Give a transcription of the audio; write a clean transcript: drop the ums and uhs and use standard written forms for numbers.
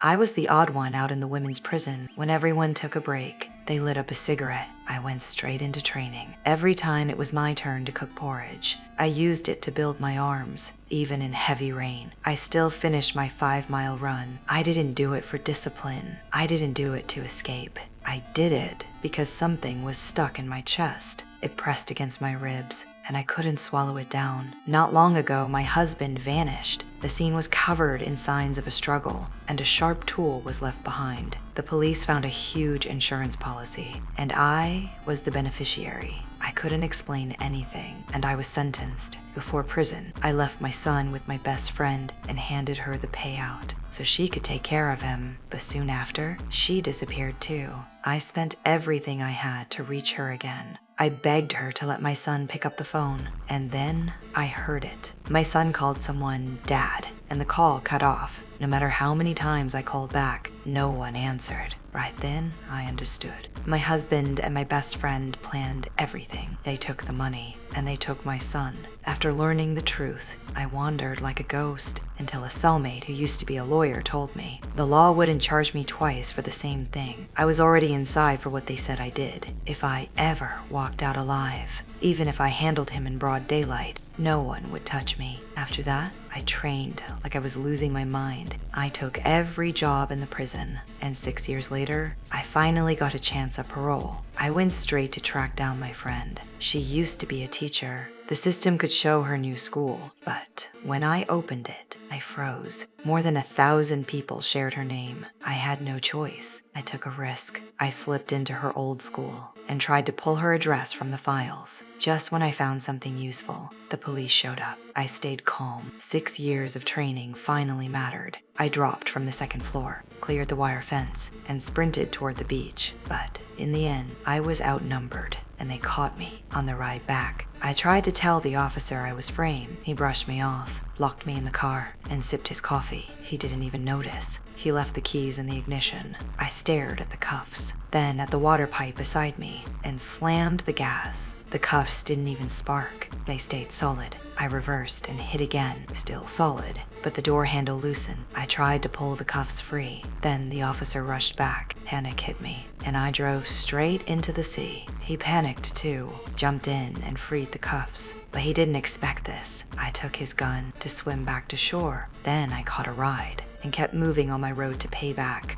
I was the odd one out in the women's prison. When everyone took a break, they lit up a cigarette. I went straight into training. Every time it was my turn to cook porridge, I used it to build my arms. Even in heavy rain, I still finished my 5-mile run. I didn't do it for discipline. I didn't do it to escape. I did it because something was stuck in my chest. It pressed against my ribs, and I couldn't swallow it down. Not long ago, my husband vanished. The scene was covered in signs of a struggle, and a sharp tool was left behind. The police found a huge insurance policy, and I was the beneficiary. I couldn't explain anything, and I was sentenced. Before prison, I left my son with my best friend and handed her the payout so she could take care of him. But soon after, she disappeared too. I spent everything I had to reach her again. I begged her to let my son pick up the phone, and then I heard it. My son called someone Dad, and the call cut off. No matter how many times I called back, no one answered. Right then, I understood. My husband and my best friend planned everything. They took the money, and they took my son. After learning the truth, I wandered like a ghost until a cellmate who used to be a lawyer told me the law wouldn't charge me twice for the same thing. I was already inside for what they said I did. If I ever walked out alive, even if I handled him in broad daylight, no one would touch me. After that, I trained like I was losing my mind. I took every job in the prison, and 6 years later, I finally got a chance at parole. I went straight to track down my friend. She used to be a teacher. The system could show her new school, but when I opened it, I froze. More than 1,000 people shared her name. I had no choice. I took a risk. I slipped into her old school and tried to pull her address from the files. Just when I found something useful, the police showed up. I stayed calm. 6 years of training finally mattered. I dropped from the second floor, cleared the wire fence, and sprinted toward the beach. But in the end, I was outnumbered, and they caught me on the ride back. I tried to tell the officer I was framed. He brushed me off, locked me in the car, and sipped his coffee. He didn't even notice. He left the keys in the ignition. I stared at the cuffs, then at the water pipe beside me, and slammed the gas. The cuffs didn't even spark. They stayed solid. I reversed and hit again, still solid, but the door handle loosened. I tried to pull the cuffs free. Then the officer rushed back. Panic hit me, and I drove straight into the sea. He panicked too, jumped in and freed the cuffs. But he didn't expect this. I took his gun to swim back to shore. Then I caught a ride and kept moving on my road to payback.